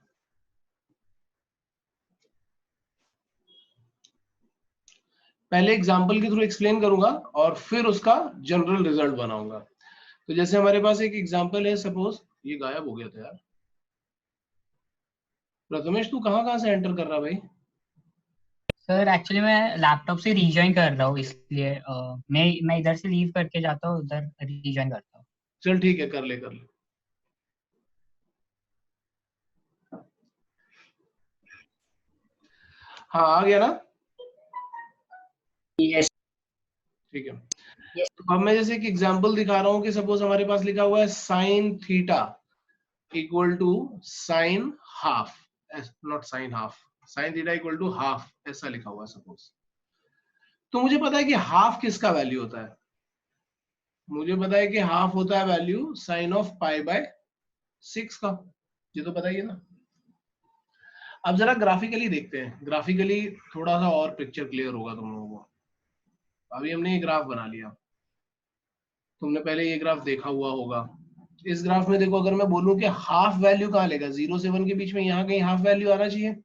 पहले एग्जाम्पल के थ्रू एक्सप्लेन करूंगा और फिर उसका जनरल रिजल्ट बनाऊंगा। तो जैसे हमारे पास एक एग्जाम्पल है, सपोज ये गायब हो गया था यार। प्रथमेश तू कहाँ से एंटर कर रहा भाई? सर एक्चुअली मैं लैपटॉप से रीजॉइन कर रहा हूँ, इसलिए मैं इधर से लीव करके जाता हूँ, उधर रीजॉइन करता हूँ। चल ठीक है, कर ले। हाँ आ गया ना? यस। ठीक है, तो अब मैं जैसे एक एग्जांपल दिखा रहा हूँ कि सपोज हमारे पास लिखा हुआ है sine theta equal to sine half, not sine half, sine theta equal to half, ऐसा लिखा हुआ है सपोज। तो मुझे पता है कि हाफ किसका वैल्यू होता है, मुझे पता है कि हाफ होता है वैल्यू साइन ऑफ π/6 का, ये तो पता ही है ना। अब जरा ग्राफिकली देखते हैं, ग्राफिकली थोड़ा सा और पिक्चर क्लियर होगा तुम लोगों को। अभी हमने ये ग्राफ बना लिया, तुमने पहले ये ग्राफ देखा हुआ होगा। इस ग्राफ में देखो, अगर मैं बोलूं कि हाफ वैल्यू कहाँ लेगा, 0 से 1 के बीच में यहाँ कहीं हाफ वैल्यू आना चाहिए।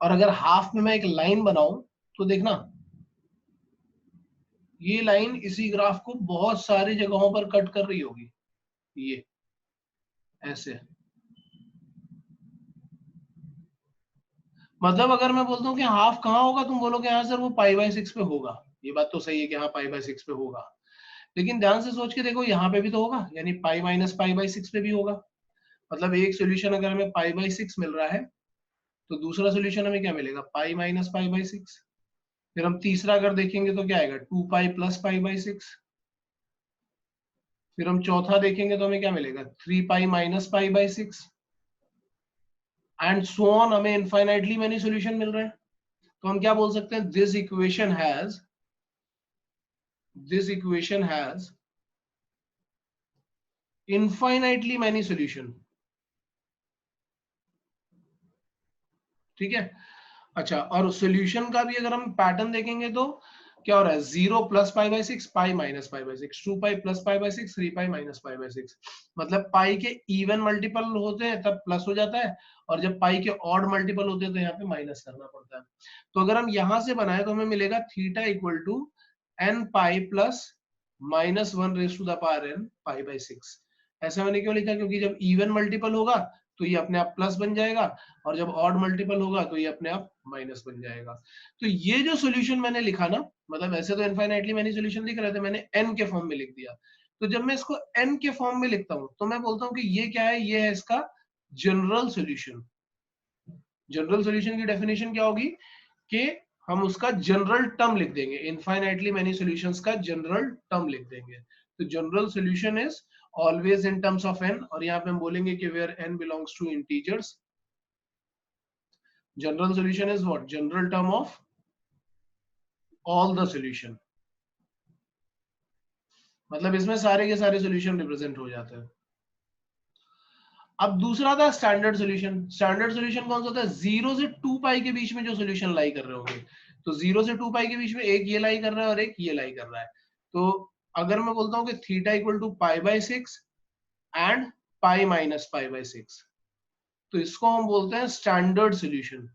और अगर हाफ में मैं एक लाइन बनाऊं तो देखना, ये लाइन इसी ग्राफ को बहुत सारी जगहों पर कट कर रही होगी, ये ऐसे। मतलब अगर मैं बोलता हूँ कि हाफ कहाँ होगा, तुम बोलोगे हाँ सर वो π/6 पे होगा। ये बात तो सही है कि हाँ π/6 पे होगा, लेकिन ध्यान से सोच के देखो यहाँ पे भी तो होगा, यानी π-π/6 पे भी होगा। मतलब एक सोल्यूशन अगर हमें π/6 मिल रहा है तो दूसरा सोल्यूशन हमें क्या मिलेगा, π-π/6। फिर हम तीसरा अगर देखेंगे तो क्या आएगा, 2π + π/6। फिर हम चौथा देखेंगे तो हमें क्या मिलेगा 3 पाई minus pi by 6 and so on, हमें इनफाइनाइटली मैनी सॉल्यूशन मिल रहे हैं। तो हम क्या बोल सकते हैं, this equation has infinitely many solution. ठीक है, अच्छा, और सॉल्यूशन का भी अगर हम पैटर्न देखेंगे तो क्या हो रहा है, 0 plus pi by 6, pi minus pi by 6, 2 pi plus pi by 6, 3 pi minus pi by 6। मतलब पाई के इवन मल्टीपल होते हैं तब प्लस हो जाता है, और जब पाई के ऑड मल्टीपल होते हैं तो यहाँ पे माइनस करना पड़ता है। तो अगर हम यहां से बनाए तो हमें मिलेगा theta equal to n pi plus minus 1 raise to the power n pi by 6। ऐसा मैंने क्यों लिखा, क्योंकि जब इवन मल्टीपल होगा तो ये अपने आप प्लस बन जाएगा, और जब ऑड मल्टीपल होगा तो ये अपने आप माइनस बन जाएगा। तो ये जो सॉल्यूशन मैंने लिखा ना, मतलब ऐसे तो इनफाइनाइटली मैनी सॉल्यूशन लिख रहे थे, मैंने n के फॉर्म में लिख दिया। तो जब मैं इसको n के फॉर्म में लिखता हूं तो मैं बोलता हूं कि ये क्या है, ये है इसका जनरल सॉल्यूशन। जनरल सॉल्यूशन की डेफिनेशन क्या होगी कि हम उसका जनरल टर्म लिख देंगे, इनफाइनाइटली मैनी सॉल्यूशंस का जनरल टर्म लिख देंगे। तो general solution is always in terms of n, और यहाँ पे हम बोलेंगे कि where n belongs to integers, general solution is what, general term of all the solution. मतलब इसमें सारे के सारे सॉल्यूशन रिप्रेजेंट हो जाते हैं। अब दूसरा था स्टैंडर्ड सॉल्यूशन। स्टैंडर्ड सॉल्यूशन कौन सा होता है, 0 से 2 पाई के बीच में जो सॉल्यूशन लाई कर रहे होंगे। तो 0 से 2 पाई के बीच में एक ये लाई कर रहा है और एक ये लाई कर रहा है। तो अगर मैं बोलता हूं कि theta equal to pi by 6 and pi minus pi by 6, तो इसको हम बोलते हैं स्टैंडर्ड सॉल्यूशन।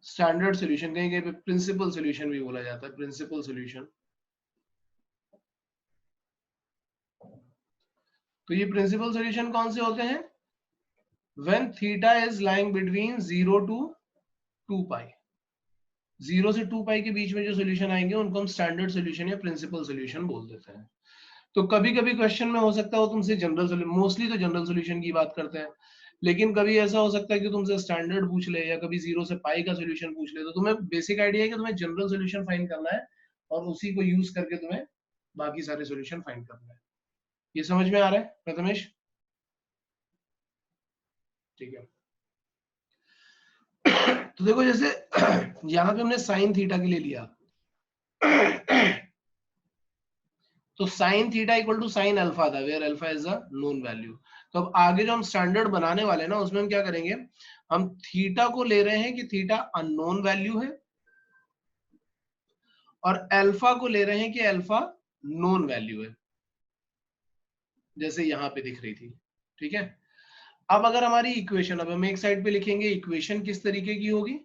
स्टैंडर्ड सॉल्यूशन कहीं कहीं पे प्रिंसिपल सॉल्यूशन भी बोला जाता है, प्रिंसिपल सॉल्यूशन। तो ये प्रिंसिपल सॉल्यूशन कौन से होते हैं, when theta is lying between 0 to 2 pi. 0 से 2 पाई के बीच में जो सॉल्यूशन आएंगे उनको हम स्टैंडर्ड सॉल्यूशन या प्रिंसिपल सॉल्यूशन बोल देते हैं। तो कभी कभी क्वेश्चन में हो सकता है वो तुमसे जनरल सॉल्यूशन, मोस्टली तो जनरल सॉल्यूशन की बात करते हैं, लेकिन कभी ऐसा हो सकता है कि तुमसे स्टैंडर्ड पूछ ले, या कभी 0 से पाई का सॉल्यूशन पूछ ले। तो तुम्हें बेसिक आइडिया है कि तुम्हें जनरल सॉल्यूशन फाइंड करना है, और उसी को यूज करके तुम्हें बाकी सारे सॉल्यूशन फाइंड करना है। ये समझ में आ रहा है प्रथमेश? ठीक है। तो देखो जैसे यहां पे हमने साइन थीटा के लिए लिया, तो sine theta equal to sine alpha था, where alpha is a known value. तो अब आगे जो हम स्टैंडर्ड बनाने वाले हैं ना, उसमें हम क्या करेंगे, हम थीटा को ले रहे हैं कि थीटा अननोन वैल्यू है, और अल्फा को ले रहे हैं कि अल्फा नोन वैल्यू है, जैसे यहां पे दिख रही थी। ठीक है, अब अगर हमारी इक्वेशन, अब हम एक साइड पे लिखेंगे इक्वेशन किस तरीके की होगी,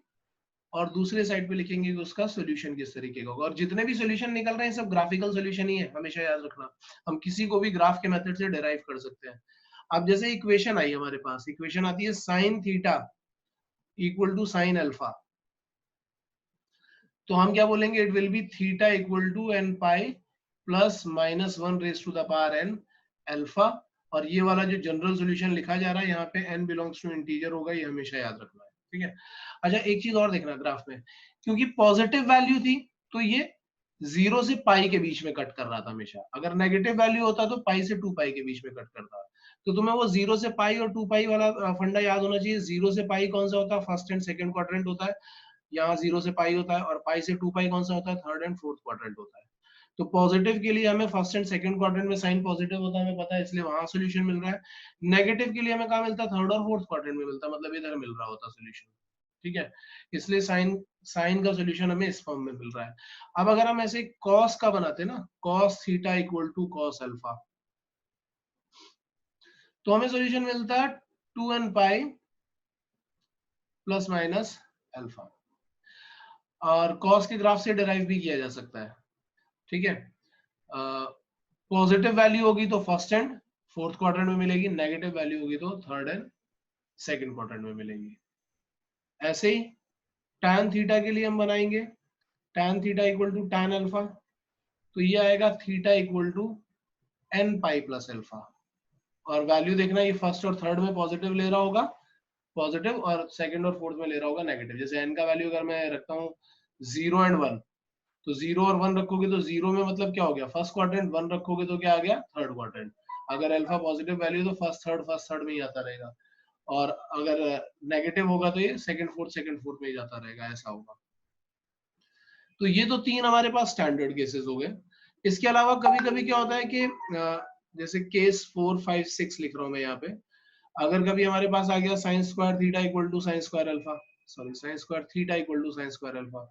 और दूसरे साइड पे लिखेंगे कि उसका सॉल्यूशन किस तरीके का होगा। और जितने भी सॉल्यूशन निकल रहे हैं सब ग्राफिकल सॉल्यूशन ही है, हमेशा याद रखना। हम किसी को भी ग्राफ के मेथड से डिराइव कर सकते हैं। अब जैसे इक्वेशन आई हमारे पास, इक्वेशन आती है sine theta equal to sine alpha, तो हम क्या बोलेंगे, it will be theta equal to N pi plus minus 1 raise to the power N alpha. और ये वाला जो जनरल सॉल्यूशन लिखा जा रहा है यहाँ पे n बिलोंग्स टू इंटीजर होगा, ये हमेशा याद रखना है। ठीक है, अच्छा एक चीज और देखना ग्राफ में, क्योंकि पॉजिटिव वैल्यू थी तो ये 0 से पाई के बीच में कट कर रहा था हमेशा। अगर नेगेटिव वैल्यू होता तो पाई से 2 पाई के बीच में कट करता। तो तुम्हें वो 0 से पाई और 2 पाई वाला फंडा याद होना चाहिए। 0 से पाई कौन सा होता है, फर्स्ट एंड सेकंड क्वाड्रेंट होता है, यहाँ 0 से पाई होता है, और पाई से 2 पाई कौन सा होता है, थर्ड एंड फोर्थ क्वाड्रेंट होता है। तो पॉजिटिव के लिए हमें फर्स्ट एंड सेकंड क्वाड्रेंट में साइन पॉजिटिव होता है, हमें पता है, इसलिए वहां सॉल्यूशन मिल रहा है। नेगेटिव के लिए हमें कहाँ मिलता है, थर्ड और फोर्थ क्वाड्रेंट में मिलता है, मतलब इधर मिल रहा होता सॉल्यूशन। ठीक है, इसलिए साइन साइन का सॉल्यूशन हमें इस फॉर्म में मिल रहा है। अब अगर हम ऐसे कॉस का बनाते ना, cos theta equal to cos alpha, तो हमें सॉल्यूशन मिलता है 2n pi plus minus alpha, और कॉस के ग्राफ से डिराइव भी किया जा सकता है। ठीक है, पॉजिटिव वैल्यू होगी तो फर्स्ट एंड फोर्थ क्वाड्रेंट में मिलेगी, नेगेटिव वैल्यू होगी तो थर्ड एंड सेकंड क्वाड्रेंट में मिलेगी। ऐसे ही tan थीटा के लिए हम बनाएंगे tan theta equal to tan alpha, तो ये आएगा theta equal to n pi plus alpha, और वैल्यू देखना ये फर्स्ट और थर्ड में पॉजिटिव ले रहा होगा, पॉजिटिव, और सेकंड और फोर्थ में ले रहा होगा नेगेटिव। जैसे n का वैल्यू अगर मैं रखता हूँ 0 एंड 1, तो 0 और 1 रखोगे तो 0 में मतलब क्या हो गया फर्स्ट क्वाड्रेंट, 1 रखोगे तो क्या आ गया थर्ड क्वाड्रेंट। अगर अल्फा पॉजिटिव वैल्यू तो फर्स्ट थर्ड में ही आता रहेगा, और अगर नेगेटिव होगा तो ये सेकंड फोर्थ में ही जाता रहेगा, ऐसा होगा। तो ये तो 3 हमारे पास स्टैंडर्ड केसेस हो गए। इसके अलावा कभी कभी क्या होता है कि जैसे केस 4, 5, 6 लिख रहा हूं मैं यहाँ पे, अगर कभी हमारे पास आ गया sine square theta equal to sine square alpha, sorry sine square theta equal to sine square alpha,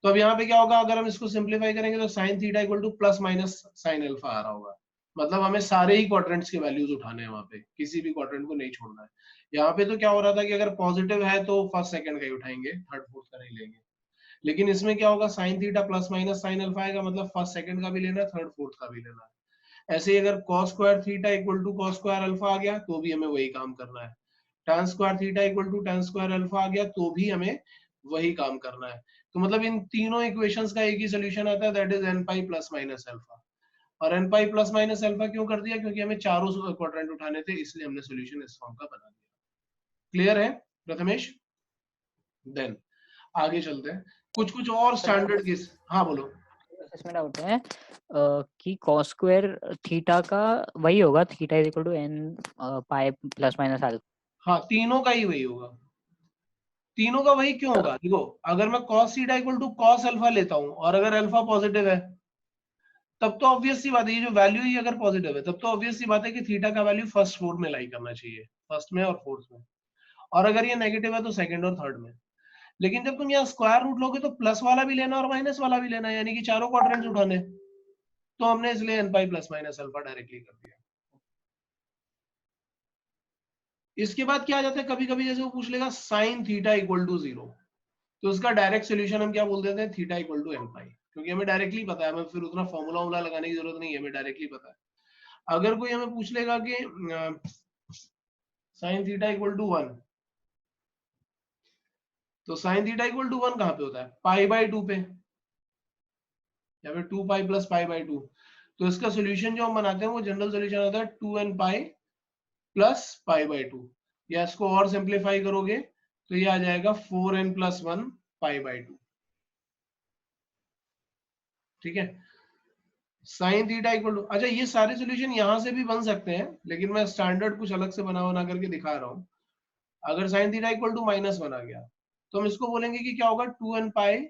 तो अब यहाँ पे क्या होगा, अगर हम इसको सिंप्लीफाई करेंगे तो sine theta equal to plus minus sine alpha आ रहा होगा। मतलब हमें सारे ही क्वाड्रेंट्स के वैल्यूज उठाने हैं, वहां पे किसी भी क्वाड्रेंट को नहीं छोड़ना है। यहाँ पे तो क्या हो रहा था कि अगर पॉजिटिव है तो फर्स्ट सेकंड का ही उठाएंगे, थर्ड फोर्थ का नहीं लेंगे। लेकिन इसमें क्या होगा, sine theta plus minus sine alpha आएगा, मतलब फर्स्ट सेकंड का भी लेना है, थर्ड फोर्थ का भी लेना है। ऐसे ही अगर cos square theta equal to cos square alpha आ गया तो भी हमें वही काम करना है। tan square theta equal to tan square alpha आ गया तो भी हमें वही काम करना है। तो मतलब इन तीनों इक्वेशंस का एक ही सोल्यूशन आता है, that is n pi plus minus alpha. और n pi plus minus alpha क्यों कर दिया, क्योंकि हमें चारों क्वाड्रेंट उठाने थे, इसलिए हमने सोल्यूशन इस फॉर्म का बना दिया। क्लियर है प्रथमेश? देन आगे चलते हैं, कुछ कुछ और स्टैंडर्ड केस। हाँ बोलो। इसमें डाउट है कि cos स्क्वायर थीटा का वही होगा, theta is equal to n pi plus minus alpha. हाँ तीनों का ही वही होगा, तीनों का वही क्यों होगा, देखो अगर मैं cos theta equal to cos alpha लेता हूं और अगर अल्फा पॉजिटिव है तब तो ऑब्वियस सी बात है, ये जो वैल्यू ही अगर पॉजिटिव है तब तो ऑब्वियस सी बात है कि थीटा का वैल्यू फर्स्ट फोर्थ में लाई करना चाहिए, फर्स्ट में और फोर्थ में, और अगर ये नेगेटिव है तो सेकंड और थर्ड में। लेकिन जब तुम यहाँ स्क्वायर रूट लोगे तो प्लस वाला भी लेना और माइनस वाला भी लेना, यानी कि चारों क्वाड्रेंट्स उठाने, तो हमने इसलिए n pi plus minus alpha directly कर दिया। इसके बाद क्या आ जाता है, कभी कभी जैसे वो पूछ लेगा साइन थीटा इक्वल टू 0, तो उसका डायरेक्ट सोल्यूशन हम क्या बोल देते हैं, थीटा इक्वल टू n पाई, क्योंकि हमें डायरेक्टली पता है, हमें फिर उतना फॉर्मूला लगाने की जरूरत नहीं है, हमें डायरेक्टली पता है। अगर कोई हमें पूछ लेगा कि साइन थीटा इक्वल टू 1, तो साइन थीटा इक्वल टू 1 कहाँ पे होता है, पाई बाई 2 पे, या फिर 2 पाई प्लस पाई बाई 2। तो इसका सोल्यूशन जो हम बनाते हैं वो जनरल सोल्यूशन होता है 2n pi plus pi by 2, या इसको और सिंप्लीफाई करोगे तो ये आ जाएगा 4n प्लस 1 पाई बाई 2। ठीक है, साइन थीटा इक्वल टू, अच्छा ये सारे सॉल्यूशन यहां से भी बन सकते हैं, लेकिन मैं स्टैंडर्ड कुछ अलग से बना करके दिखा रहा हूं। अगर साइन थीटा इक्वल टू -1 आ गया तो हम इसको बोलेंगे कि क्या होगा, 2n pi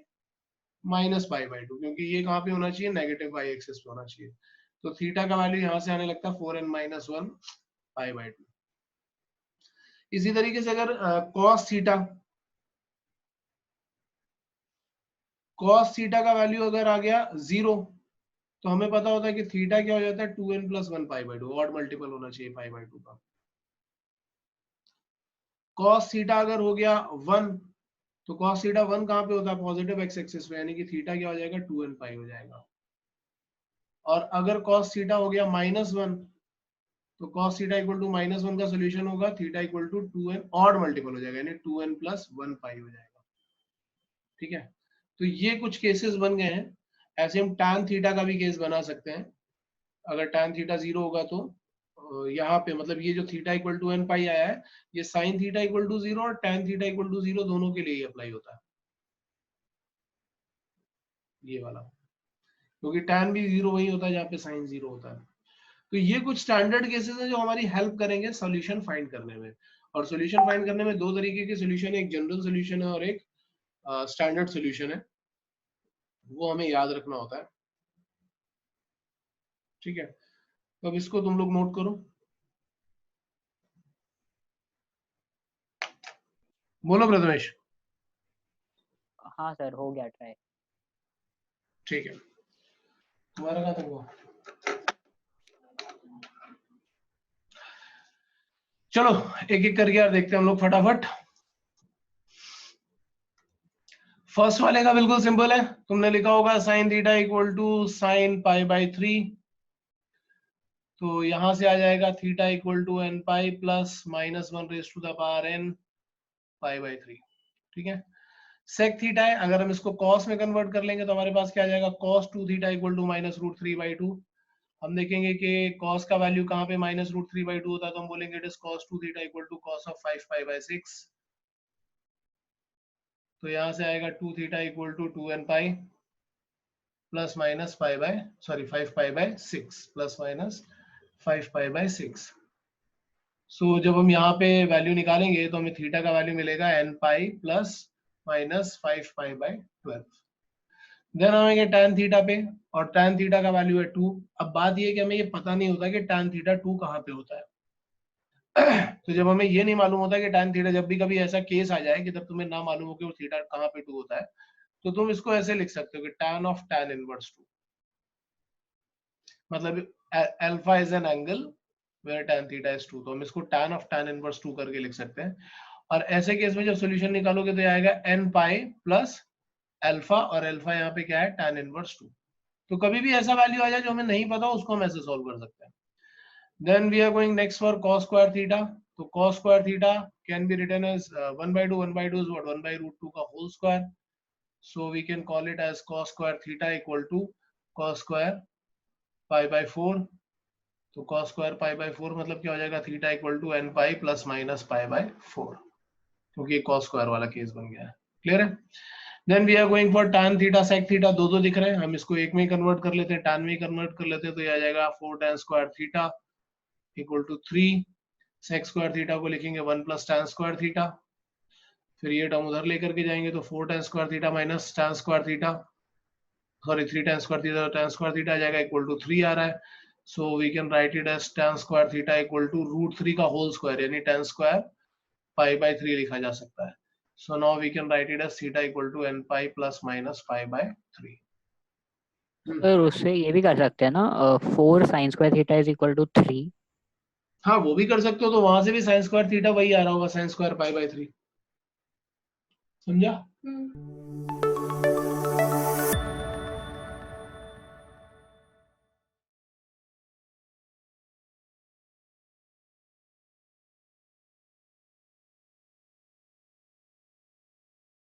minus pi by 2, क्योंकि ये कहां पे होना चाहिए, नेगेटिव पाई एक्सिस पे होना चाहिए। तो थीटा का वैल्यू यहां से आने लगता है 4n माइनस 1 पाई बाई 2। इसी तरीके से अगर cos थीटा का वैल्यू अगर आ गया 0, तो हमें पता होता है कि थीटा क्या हो जाता है, 2n plus 1 pi by 2, odd multiple होना चाहिए पाई बाई 2 का। cos थीटा अगर हो गया 1, तो cos थीटा 1 कहां पे होता है, पॉजिटिव एक्स एक्सिस पे, यानी कि थीटा क्या हो जाएगा, 2n पाई हो जाएगा। और अगर cos थीटा हो गया -1, तो cos थीटा इक्वल टू -1 का सोल्यूशन होगा theta equal to 2n, odd multiple हो जाएगा, यानी 2n प्लस 1 पाई हो जाएगा। ठीक है, तो ये कुछ केसेस बन गए हैं। ऐसे हम tan थीटा का भी केस बना सकते हैं। अगर tan थीटा 0 होगा तो यहाँ पे मतलब ये जो थीटा इक्वल टू n पाई आया है, ये sin थीटा इक्वल टू 0 और tan थीटा इक्वल टू 0 दोनों के लिए अप्लाई होता है, ये वाला, क्योंकि tan भी 0 वही होता है जहाँ पे sin 0 होता है। तो ये कुछ स्टैंडर्ड केसेस हैं जो हमारी हेल्प करेंगे सॉल्यूशन फाइंड करने में। और सॉल्यूशन फाइंड करने में दो तरीके के सॉल्यूशन है, एक जनरल सॉल्यूशन है और एक स्टैंडर्ड सॉल्यूशन है, वो हमें याद रखना होता है। ठीक है, तो अब इसको तुम लोग नोट करो, बोलो प्रथमेश। हाँ सर, हो गया ट्राई। ठीक है, तुम्हारा कहाँ तक हुआ, चलो एक एक करके यार देखते हैं हम लोग फटाफट। फर्स्ट वाले का बिल्कुल सिंपल है, तुमने लिखा होगा sine theta equal to sine pi by 3, तो यहां से आ जाएगा theta equal to n pi plus -1 raise to the power n pi by 3। ठीक है, सेक थीटा है, अगर हम इसको कॉस में कन्वर्ट कर लेंगे तो हमारे पास क्या आ जाएगा, cos 2 थीटा इक्वल टू -√3/2। हम देखेंगे कि cos का वैल्यू कहाँ पे -√3/2 होता है, तो हम बोलेंगे it is cos 2 theta equal to cos of 5 pi by 6। तो यहाँ से आएगा 2 theta equal to 2n pi plus minus 5/6 plus minus 5/6। So जब हम यहाँ पे वैल्यू निकालेंगे तो हमें थीटा का वैल्यू मिलेगा n pi plus minus 5/12। Then आएंगे tan थीटा पे, और tan थीटा का वैल्यू है 2। अब बात ये है कि हमें ये पता नहीं होता कि tan थीटा 2 कहाँ पे होता है। तो जब हमें ये नहीं मालूम होता कि tan थीटा, जब भी कभी ऐसा केस आ जाए कि जब तुम्हें ना मालूम हो कि वो थीटा कहाँ पे 2 होता है, तो तुम इसको ऐसे लिख सकते हो कि tan of tan inverse 2, मतलब alpha is an angle where tan theta is 2, तो हम इसको tan of tan inverse 2 करके लिख सकते हैं। और ऐसे केस में जब सॉल्यूशन निकालोगे तो ये आएगा n पाई प्लस अल्फा, और अल्फा यहाँ पे क्या है, tan inverse 2। तो कभी भी ऐसा वैल्यू आ जाए जो हमें नहीं पता, उसको हम ऐसे सॉल्व कर सकते हैं। Then we are going next for cos square theta. So cos square theta can be written as 1/2. 1/2 is what? 1/√2 का whole square. So we can call it as cos square theta equal to cos square pi/4. तो cos square pi/4 मतलब क्या हो जाएगा, theta equal to n pi plus minus pi/4, क्योंकि cos square वाला case बन गया है। क्लियर है? Then we are going for tan theta sec theta, दो दिख रहे हैं, हम इसको एक में कन्वर्ट कर लेते हैं, tan में कन्वर्ट कर लेते हैं, तो ये आ जाएगा 4 tan square theta equal to 3। Sec square theta को लिखेंगे 1 प्लस tan स्क्वायर थीटा, फिर ये टर्म उधर लेकर के जाएंगे तो 4 tan square theta minus tan square theta, sorry 3 tan square theta, tan square theta आ जाएगा इक्वल टू 3 आ रहा है। So we can write it as tan square theta equal to √3 का होल स्क्वायर, यानी tan स्क्वायर pi/3 लिखा जा सकता है। So now we can write it as theta equal to n pi plus minus pi/3। Sir उससे ये भी कर सकते हैं ना, 4 sin square theta is equal to 3। हाँ वो भी कर सकते हो, तो वहां से भी sin स्क्वायर थीटा वही आ रहा होगा, sin स्क्वायर pi/3। समझा?